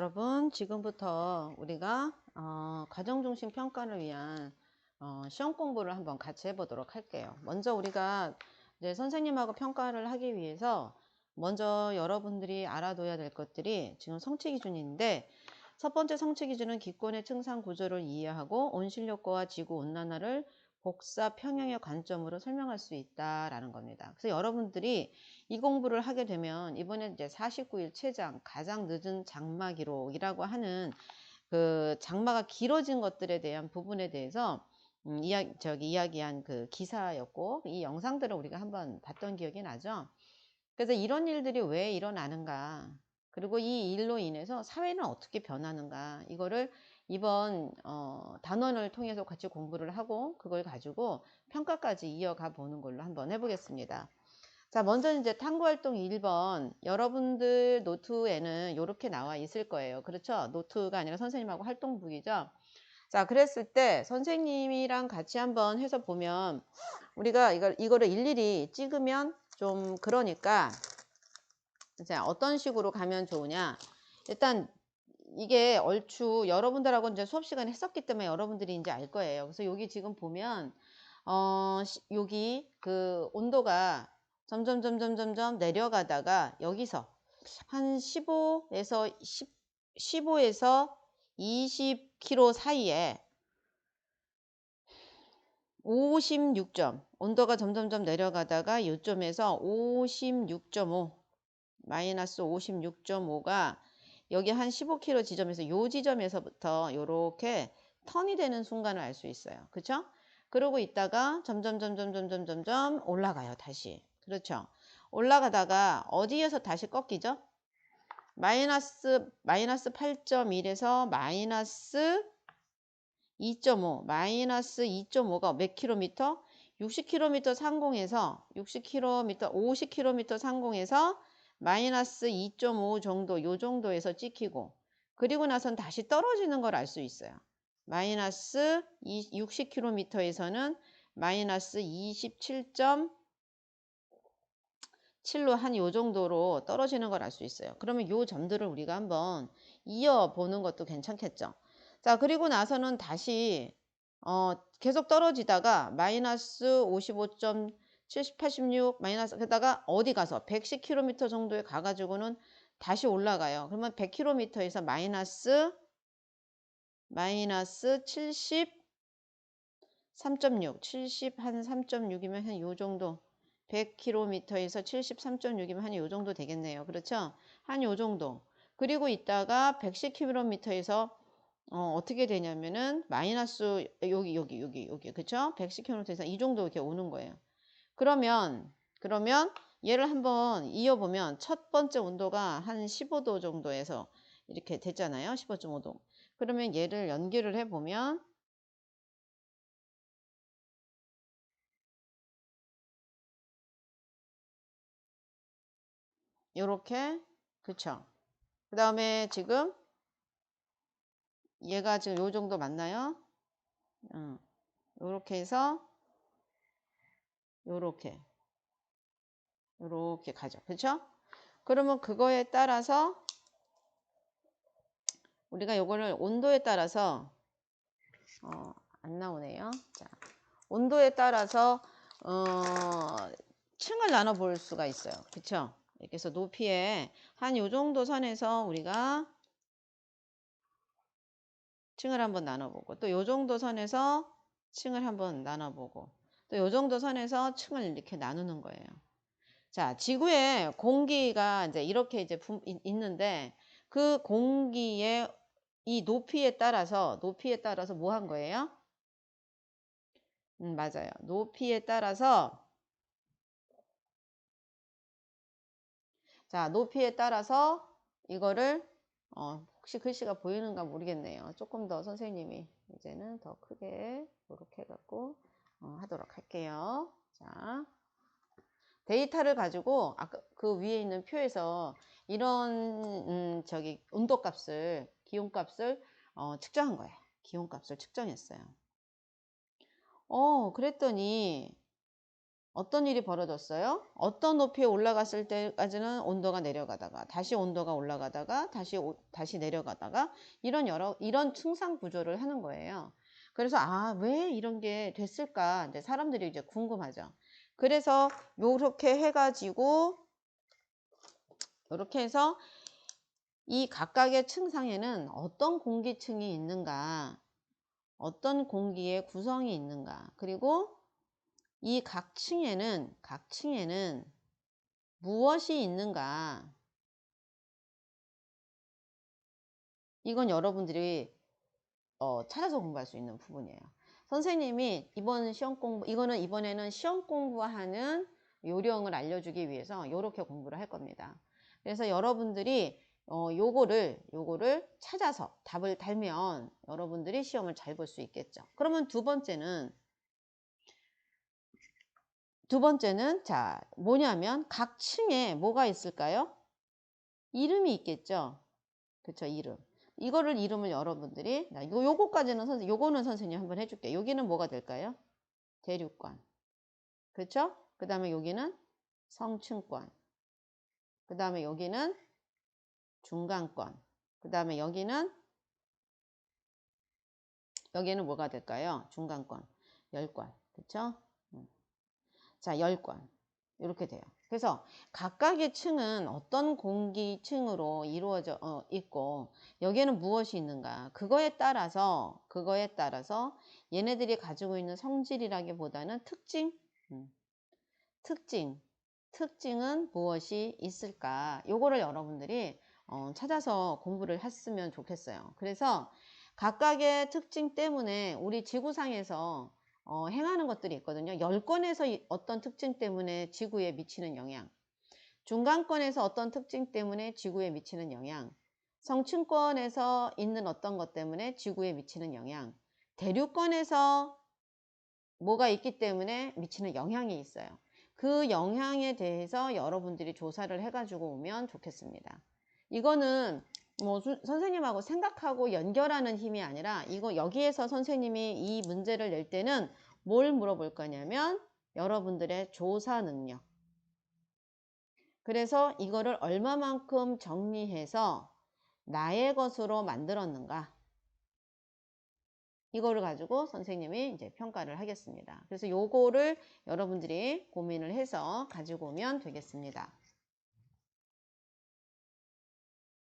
여러분, 지금부터 우리가 가정중심 평가를 위한 시험 공부를 한번 같이 해보도록 할게요. 먼저 우리가 이제 선생님하고 평가를 하기 위해서 먼저 여러분들이 알아둬야 될 것들이 지금 성취 기준인데, 첫 번째 성취 기준은 기권의 층상 구조를 이해하고 온실효과와 지구 온난화를 복사 평형의 관점으로 설명할 수 있다라는 겁니다. 그래서 여러분들이 이 공부를 하게 되면 이번에 이제 49일 최장 가장 늦은 장마 기록이라고 하는 그 장마가 길어진 것들에 대한 부분에 대해서 이야기한 그 기사였고, 이 영상들을 우리가 한번 봤던 기억이 나죠. 그래서 이런 일들이 왜 일어나는가, 그리고 이 일로 인해서 사회는 어떻게 변하는가, 이거를 이번 단원을 통해서 같이 공부를 하고 그걸 가지고 평가까지 이어가 보는 걸로 한번 해보겠습니다. 자, 먼저 이제 탐구활동 1번. 여러분들 노트에는 이렇게 나와 있을 거예요. 그렇죠? 노트가 아니라 선생님하고 활동북이죠. 자, 그랬을 때 선생님이랑 같이 한번 해서 보면 우리가 이거를 일일이 찍으면 좀 그러니까 이제 어떤 식으로 가면 좋으냐. 일단 이게 얼추 여러분들하고 이제 수업 시간에 했었기 때문에 여러분들이 이제 알 거예요. 그래서 여기 지금 보면 여기 그 온도가 점점 내려가다가 여기서 한 15에서 15에서 20km 사이에 56점, 온도가 점점점 내려가다가 이점에서 56.5, 마이너스 56.5가 여기 한 15km 지점에서 요 지점에서부터 요렇게 턴이 되는 순간을 알 수 있어요. 그쵸? 그러고 있다가 점점 올라가요. 다시. 그렇죠? 올라가다가 어디에서 다시 꺾이죠? 마이너스 8.1에서 마이너스 2.5, 마이너스 2.5가 몇 킬로미터? 60km 상공에서 60km, 50km 상공에서 마이너스 2.5 정도, 요 정도에서 찍히고, 그리고 나선 다시 떨어지는 걸 알 수 있어요. 마이너스 60km에서는 마이너스 27.7로 한 요 정도로 떨어지는 걸 알 수 있어요. 그러면 요 점들을 우리가 한번 이어보는 것도 괜찮겠죠. 자, 그리고 나서는 다시 계속 떨어지다가 마이너스 55.70, 86 마이너스, 게다가 어디 가서 110km 정도에 가가지고는 다시 올라가요. 그러면 100km에서 마이너스 73.6, 70 한 3.6이면 한 요 정도, 100km에서 73.6이면 한 요 정도 되겠네요. 그렇죠? 한 요 정도. 그리고 있다가 110km에서 어떻게 되냐면은 마이너스 여기 그쵸? 110km에서 이 정도 이렇게 오는 거예요. 그러면 얘를 한번 이어보면 첫 번째 온도가 한 15도 정도에서 이렇게 됐잖아요. 15.5도. 그러면 얘를 연결을 해보면 요렇게, 그쵸? 그 다음에 지금 얘가 지금 요 정도 맞나요? 요렇게 해서 요렇게 가죠. 그쵸? 그러면 그거에 따라서 우리가 요거를 온도에 따라서 안 나오네요. 자, 온도에 따라서 층을 나눠 볼 수가 있어요. 그쵸? 이렇게 해서 높이에 한 요 정도 선에서 우리가 층을 한번 나눠보고, 또 요 정도 선에서 층을 한번 나눠보고, 또 요 정도 선에서 층을 이렇게 나누는 거예요. 자, 지구에 공기가 이제 이렇게 이제 있는데, 그 공기의 이 높이에 따라서 뭐 한 거예요? 맞아요. 높이에 따라서, 자, 높이에 따라서 이거를 혹시 글씨가 보이는가 모르겠네요. 조금 더 선생님이 이제는 더 크게 이렇게 해갖고 하도록 할게요. 자, 데이터를 가지고 아까 그 위에 있는 표에서 이런 저기 온도값을, 기온값을 측정한 거예요. 기온값을 측정했어요. 그랬더니 어떤 일이 벌어졌어요? 어떤 높이에 올라갔을 때까지는 온도가 내려가다가 다시 온도가 올라가다가 다시 내려가다가 이런 충상 구조를 하는 거예요. 그래서 왜 이런 게 됐을까? 이제 사람들이 이제 궁금하죠. 그래서 요렇게 해가지고 이렇게 해서 이 각각의 층상에는 어떤 공기층이 있는가, 어떤 공기의 구성이 있는가, 그리고 이 각 층에는 무엇이 있는가, 이건 여러분들이 찾아서 공부할 수 있는 부분이에요. 선생님이 이번에는 시험 공부하는 요령을 알려주기 위해서 이렇게 공부를 할 겁니다. 그래서 여러분들이 요거를 찾아서 답을 달면 여러분들이 시험을 잘 볼 수 있겠죠. 그러면 두 번째는 자, 뭐냐면 각 층에 뭐가 있을까요? 이름이 있겠죠. 그쵸, 이름을 여러분들이, 요거는 선생님 한번 해줄게요. 여기는 뭐가 될까요? 대류권. 그쵸? 그 다음에 여기는 성층권. 그 다음에 여기는 중간권. 그 다음에 여기는 뭐가 될까요? 중간권. 열권. 그쵸? 자, 열권. 이렇게 돼요. 그래서 각각의 층은 어떤 공기층으로 이루어져 있고 여기에는 무엇이 있는가, 그거에 따라서 얘네들이 가지고 있는 성질이라기보다는 음, 특징 특징은 무엇이 있을까, 요거를 여러분들이 찾아서 공부를 했으면 좋겠어요. 그래서 각각의 특징 때문에 우리 지구상에서 행하는 것들이 있거든요. 열권에서 어떤 특징 때문에 지구에 미치는 영향, 중간권에서 어떤 특징 때문에 지구에 미치는 영향, 성층권에서 있는 어떤 것 때문에 지구에 미치는 영향, 대류권에서 뭐가 있기 때문에 미치는 영향이 있어요. 그 영향에 대해서 여러분들이 조사를 해가지고 오면 좋겠습니다. 이거는 뭐 선생님하고 생각하고 연결하는 힘이 아니라 여기에서 선생님이 이 문제를 낼 때는 뭘 물어볼 거냐면 여러분들의 조사 능력. 그래서 이거를 얼마만큼 정리해서 나의 것으로 만들었는가, 이거를 가지고 선생님이 이제 평가를 하겠습니다. 그래서 요거를 여러분들이 고민을 해서 가지고 오면 되겠습니다.